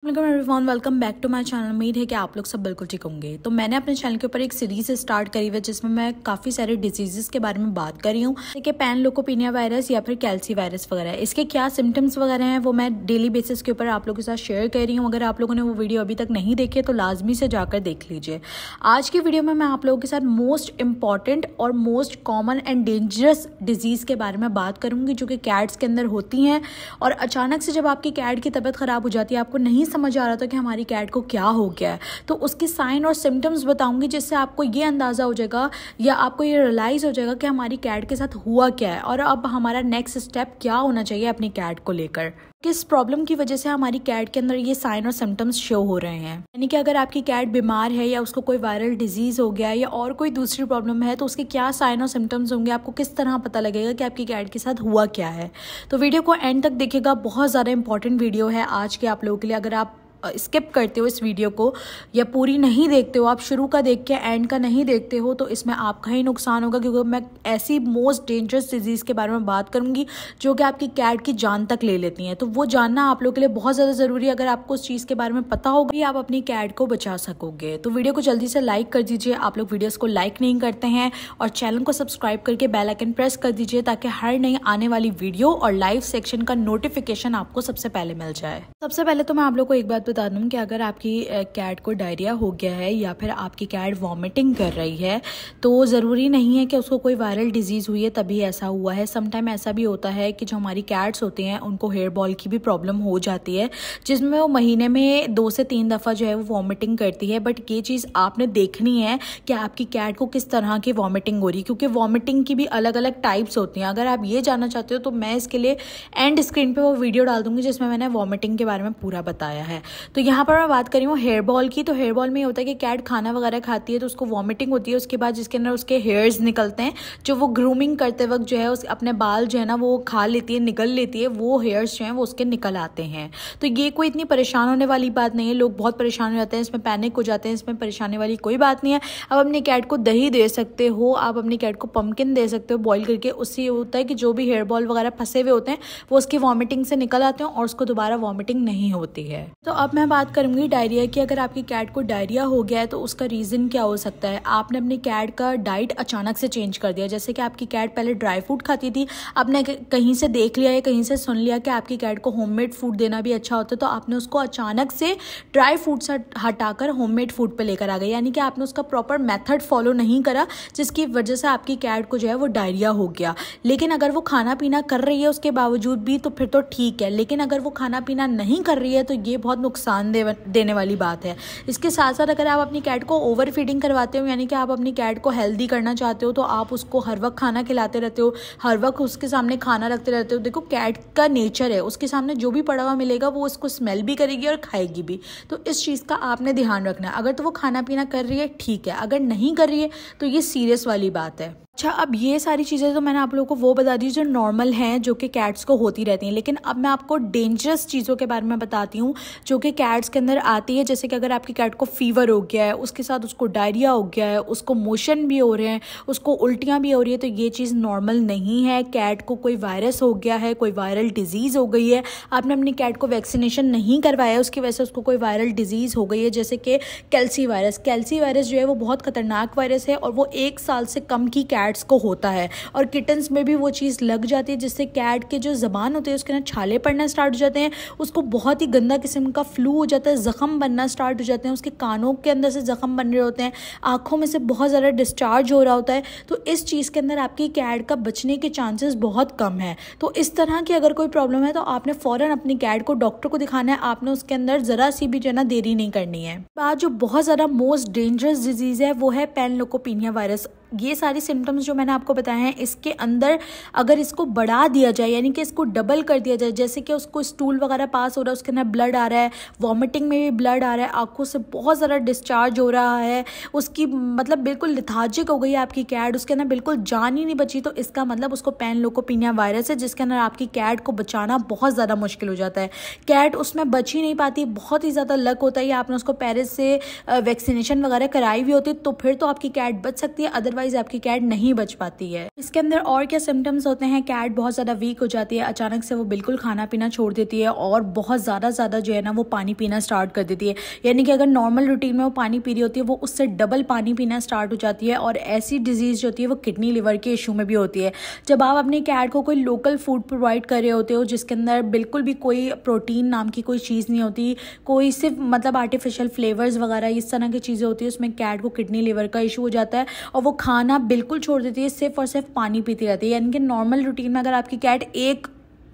Everyone, welcome back to my channel. उम्मीद है कि आप लोग सब बिल्कुल ठीक होंगे। तो मैंने अपने चैनल के ऊपर एक सीरीज स्टार्ट करी हुई है जिसमें मैं काफ़ी सारे डिजीज़ के बारे में बात कर रही हूँ, जैसे कि पैनलोकोपिनिया वायरस या फिर कैल्सी वायरस वगैरह। इसके क्या सिम्टम्स वगैरह हैं वो मैं डेली बेसिस के ऊपर आप लोगों के साथ शेयर कर रही हूँ। अगर आप लोगों ने वो वीडियो अभी तक नहीं देखी तो लाजमी से जाकर देख लीजिए। आज की वीडियो में मैं आप लोगों के साथ मोस्ट इंपॉर्टेंट और most common and dangerous disease के बारे में बात करूँगी जो कि कैट्स के अंदर होती हैं। और अचानक से जब आपकी कैट की तबीयत ख़राब हो जाती है, आपको नहीं समझ आ रहा था कि हमारी कैट को क्या हो गया है, तो उसके साइन और सिम्टम्स बताऊंगी जिससे आपको ये अंदाज़ा हो जाएगा या आपको ये रियलाइज़ हो जाएगा कि हमारी कैट के साथ हुआ क्या है और अब हमारा नेक्स्ट स्टेप क्या होना चाहिए अपनी कैट को लेकर। किस प्रॉब्लम की वजह से हमारी कैट के अंदर ये साइन और सिम्टम्स शो हो रहे हैं। यानी कि अगर आपकी कैट बीमार है या उसको कोई वायरल डिजीज़ हो गया है या और कोई दूसरी प्रॉब्लम है तो उसके क्या साइन और सिम्टम्स होंगे, आपको किस तरह पता लगेगा कि आपकी कैट के साथ हुआ क्या है। तो वीडियो को एंड तक देखिएगा, बहुत ज़्यादा इंपॉर्टेंट वीडियो है आज के आप लोगों के लिए। अगर आप स्किप करते हो इस वीडियो को या पूरी नहीं देखते हो, आप शुरू का देख के एंड का नहीं देखते हो, तो इसमें आपका ही नुकसान होगा, क्योंकि मैं ऐसी मोस्ट डेंजरस डिजीज़ के बारे में बात करूंगी जो कि आपकी कैट की जान तक ले लेती हैं। तो वो जानना आप लोगों के लिए बहुत ज़्यादा ज़रूरी है। अगर आपको उस चीज़ के बारे में पता होगा आप अपनी कैट को बचा सकोगे। तो वीडियो को जल्दी से लाइक कर दीजिए। आप लोग वीडियोज़ को लाइक नहीं करते हैं, और चैनल को सब्सक्राइब करके बेल आइकन प्रेस कर दीजिए ताकि हर नई आने वाली वीडियो और लाइव सेक्शन का नोटिफिकेशन आपको सबसे पहले मिल जाए। सबसे पहले तो मैं आप लोग को एक बात बता दूं कि अगर आपकी कैट को डायरिया हो गया है या फिर आपकी कैट वॉमिटिंग कर रही है तो ज़रूरी नहीं है कि उसको कोई वायरल डिजीज़ हुई है तभी ऐसा हुआ है। समटाइम ऐसा भी होता है कि जो हमारी कैट्स होती हैं उनको हेयर बॉल की भी प्रॉब्लम हो जाती है, जिसमें वो महीने में 2 से 3 दफ़ा जो है वो वॉमिटिंग करती है। बट ये चीज़ आपने देखनी है कि आपकी कैट को किस तरह की वॉमिटिंग हो रही है, क्योंकि वॉमिटिंग की भी अलग अलग टाइप्स होती हैं। अगर आप ये जानना चाहते हो तो मैं इसके लिए एंड स्क्रीन पर वो वीडियो डाल दूँगी जिसमें मैंने वॉमिटिंग के बारे में पूरा बताया है। तो यहाँ पर मैं बात कर रही हूँ हेयर बॉल की। तो हेयर बॉल में ये होता है कि कैट खाना वगैरह खाती है तो उसको वॉमिटिंग होती है, उसके बाद जिसके अंदर उसके हेयर्स निकलते हैं, जो वो ग्रूमिंग करते वक्त जो है उस अपने बाल जो है ना वो खा लेती है, निकल लेती है, वो हेयर्स जो हैं वो उसके निकल आते हैं। तो ये कोई इतनी परेशान होने वाली बात नहीं है। लोग बहुत परेशान हो जाते हैं, इसमें पैनिक हो जाते हैं, इसमें परेशानी वाली कोई बात नहीं है। आप अपनी कैट को दही दे सकते हो, आप अपनी कैट को पम्पकिन दे सकते हो बॉईल करके। उससे ये होता है कि जो भी हेयर बॉल वगैरह फंसे हुए होते हैं वो उसकी वॉमिटिंग से निकल आते हैं और उसको दोबारा वॉमिटिंग नहीं होती है। तो अब मैं बात करूँगी डायरिया की। अगर आपकी कैट को डायरिया हो गया है तो उसका रीज़न क्या हो सकता है। आपने अपनी कैट का डाइट अचानक से चेंज कर दिया, जैसे कि आपकी कैट पहले ड्राई फ्रूट खाती थी, आपने कहीं से देख लिया या कहीं से सुन लिया कि आपकी कैट को होममेड फूड देना भी अच्छा होता है, तो आपने उसको अचानक से ड्राई फ्रूट से हटाकर होममेड फूड पे लेकर आ गए। यानी कि आपने उसका प्रॉपर मेथड फॉलो नहीं करा, जिसकी वजह से आपकी कैट को जो है वो डायरिया हो गया। लेकिन अगर वो खाना पीना कर रही है उसके बावजूद भी तो फिर तो ठीक है, लेकिन अगर वो खाना पीना नहीं कर रही है तो ये बहुत नुकसान देने वाली बात है। इसके साथ साथ अगर आप अपनी कैट को ओवर फीडिंग करवाते हो, यानी कि आप अपनी कैट को हेल्दी करना चाहते हो, तो आप उसको हर वक्त खाना खिलाते रहते हो, हर वक्त उसके सामने खाना रखते रहते हो। देखो कैट का नेचर है, उसके सामने जो भी पड़ा हुआ मिलेगा वो उसको स्मेल भी करेगी और खाएगी भी। तो इस चीज़ का आपने ध्यान रखना है। अगर तो वो खाना पीना कर रही है ठीक है, अगर नहीं कर रही है तो ये सीरियस वाली बात है। अच्छा, अब ये सारी चीज़ें तो मैंने आप लोगों को वो बता दी जो नॉर्मल हैं, जो कि कैट्स को होती रहती हैं। लेकिन अब मैं आपको डेंजरस चीज़ों के बारे में बताती हूँ जो कि कैट्स के अंदर आती है। जैसे कि अगर आपकी कैट को फीवर हो गया है, उसके साथ उसको डायरिया हो गया है, उसको मोशन भी हो रहे हैं, उसको उल्टियाँ भी हो रही है, तो ये चीज़ नॉर्मल नहीं है। कैट को कोई वायरस हो गया है, कोई वायरल डिजीज़ हो गई है, आपने अपनी कैट को वैक्सीनेशन नहीं करवाया, उसकी वजह से उसको कोई वायरल डिजीज़ हो गई है, जैसे कि कैल्सी वायरस। कैल्सी वायरस जो है वो बहुत खतरनाक वायरस है और वो 1 साल से कम की कैट्स को होता है, और किटन्स में भी वो चीज़ लग जाती है, जिससे कैट के जो ज़बान होते हैं उसके अंदर छाले पड़ना स्टार्ट हो जाते हैं, उसको बहुत ही गंदा किस्म का फ्लू हो जाता है, ज़ख़म बनना स्टार्ट हो जाते हैं, उसके कानों के अंदर से ज़ख़म बन रहे होते हैं, आँखों में से बहुत ज़्यादा डिस्चार्ज हो रहा होता है। तो इस चीज़ के अंदर आपकी कैट का बचने के चांसेस बहुत कम है। तो इस तरह की अगर कोई प्रॉब्लम है तो आपने फ़ौरन अपनी कैट को डॉक्टर को दिखाना है। आपने उसके अंदर ज़रा सी भी जो है ना देरी नहीं करनी है। बात जो बहुत ज़्यादा मोस्ट डेंजरस डिजीज़ है वो है पैनलोकोपिनिया वायरस। ये सारी सिम्टम्स जो मैंने आपको बताए हैं, इसके अंदर अगर इसको बढ़ा दिया जाए, यानी कि इसको डबल कर दिया जाए, जैसे कि उसको स्टूल वगैरह पास हो रहा है, उसके अंदर ब्लड आ रहा है, वॉमिटिंग में भी ब्लड आ रहा है, आंखों से बहुत ज़्यादा डिस्चार्ज हो रहा है, उसकी मतलब बिल्कुल लिथार्जिक हो गई है आपकी कैट, उसके अंदर बिल्कुल जान ही नहीं बची, तो इसका मतलब उसको पैनलोकोपिनिया वायरस है, जिसके अंदर आपकी कैट को बचाना बहुत ज़्यादा मुश्किल हो जाता है। कैट उसमें बच ही नहीं पाती, बहुत ही ज़्यादा लक होता है। आपने उसको पेरिस से वैक्सीनेशन वगैरह कराई हुई होती तो फिर तो आपकी कैट बच सकती है, अदरवाइज अदरवाइज आपकी कैट नहीं बच पाती है। इसके अंदर और क्या सिम्टम्स होते हैं, कैट बहुत ज़्यादा वीक हो जाती है, अचानक से वो बिल्कुल खाना पीना छोड़ देती है और बहुत ज़्यादा जो है ना वो पानी पीना स्टार्ट कर देती है। यानी कि अगर नॉर्मल रूटीन में वो पानी पी रही होती है वो उससे डबल पानी पीना स्टार्ट हो जाती है। और ऐसी डिजीज़ जो होती है वो किडनी लिवर के इशू में भी होती है। जब आप अपनी कैट को कोई लोकल फूड प्रोवाइड कर रहे होते हो जिसके अंदर बिल्कुल भी कोई प्रोटीन नाम की कोई चीज़ नहीं होती, कोई सिर्फ मतलब आर्टिफिशियल फ्लेवर्स वगैरह इस तरह की चीज़ें होती है, उसमें कैट को किडनी लिवर का इशू हो जाता है और वो खाना बिल्कुल छोड़ देती है, सिर्फ और सिर्फ पानी पीती रहती है। यानी कि नॉर्मल रूटीन में अगर आपकी कैट एक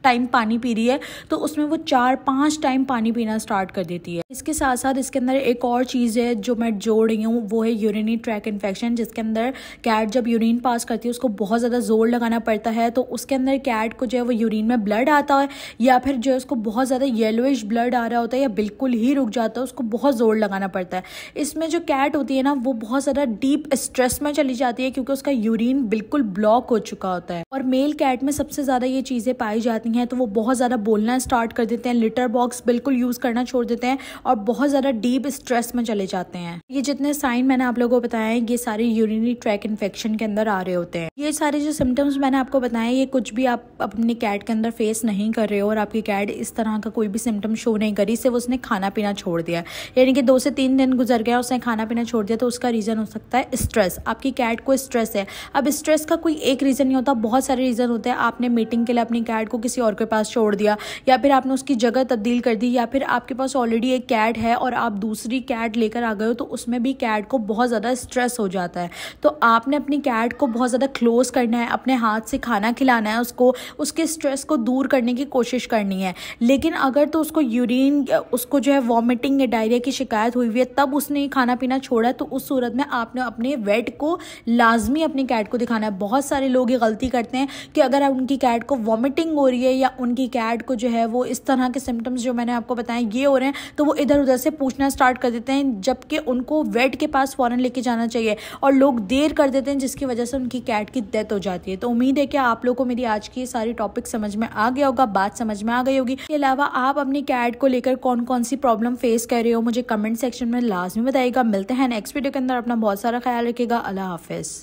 टाइम पानी पी रही है तो उसमें वो 4-5 टाइम पानी पीना स्टार्ट कर देती है। इसके साथ साथ इसके अंदर एक और चीज़ है जो मैं जोड़ रही हूँ, वो है यूरिनरी ट्रैक इन्फेक्शन, जिसके अंदर कैट जब यूरिन पास करती है उसको बहुत ज़्यादा जोर लगाना पड़ता है। तो उसके अंदर कैट को जो है वो यूरिन में ब्लड आता है या फिर जो है उसको बहुत ज़्यादा येलोइश ब्लड आ रहा होता है या बिल्कुल ही रुक जाता है, उसको बहुत जोर लगाना पड़ता है। इसमें जो कैट होती है ना वो बहुत ज़्यादा डीप स्ट्रेस में चली जाती है क्योंकि उसका यूरिन बिल्कुल ब्लॉक हो चुका होता है। और मेल कैट में सबसे ज़्यादा ये चीज़ें पाई जाती हैं, तो वो बहुत ज़्यादा बोलना स्टार्ट कर देते हैं, लिटर बॉक्स बिल्कुल यूज़ करना छोड़ देते हैं और बहुत ज़्यादा डीप स्ट्रेस में चले जाते हैं। ये जितने साइन मैंने आप लोगों को बताया है ये सारे यूरिनरी ट्रैक इन्फेक्शन के अंदर आ रहे होते हैं। ये सारे जो सिम्टम्स मैंने आपको बताए ये कुछ भी आप अपनी कैट के अंदर फेस नहीं कर रहे हो और आपकी कैट इस तरह का कोई भी सिम्टम शो नहीं करी, सिर्फ उसने खाना पीना छोड़ दिया, यानी कि 2 से 3 दिन गुजर गया उसने खाना पीना छोड़ दिया, तो उसका रीज़न हो सकता है स्ट्रेस। आपकी कैट को स्ट्रेस है। अब स्ट्रेस का कोई एक रीज़न नहीं होता, बहुत सारे रीज़न होते हैं। आपने मीटिंग के लिए अपनी कैट को किसी और के पास छोड़ दिया या फिर आपने उसकी जगह तब्दील कर दी या फिर आपके पास ऑलरेडी एक कैट है और आप दूसरी कैट लेकर आ गए हो, तो उसमें भी कैट को बहुत ज़्यादा स्ट्रेस हो जाता है। तो आपने अपनी कैट को बहुत ज़्यादा क्लोज करना है, अपने हाथ से खाना खिलाना है उसको, उसके स्ट्रेस को दूर करने की कोशिश करनी है। लेकिन अगर तो उसको यूरिन, उसको जो है वॉमिटिंग या डायरिया की शिकायत हुई हुई है तब उसने खाना पीना छोड़ा है, तो उस सूरत में आपने अपने वेट को लाजमी अपनी कैट को दिखाना है। बहुत सारे लोग ये गलती करते हैं कि अगर उनकी कैट को वॉमिटिंग हो रही है या उनकी कैट को जो है वो इस तरह के सिम्टम्स जो मैंने आपको बताए ये हो रहे हैं, तो वो इधर उधर से पूछना स्टार्ट कर देते हैं, जबकि उनको वेट के पास फ़ौरन लेके जाना चाहिए और लोग देर कर देते हैं जिसकी वजह से उनकी कैट की डेथ हो जाती है। तो उम्मीद है कि आप लोगों को मेरी आज की सारी टॉपिक समझ में आ गया होगा, बात समझ में आ गई होगी। इसके अलावा आप अपनी कैट को लेकर कौन कौन सी प्रॉब्लम फेस कर रहे हो मुझे कमेंट सेक्शन में लाजमी बताइएगा। मिलते हैं नेक्स्ट वीडियो के अंदर, अपना बहुत सारा ख्याल रखिएगा। अल्लाह हाफिज़।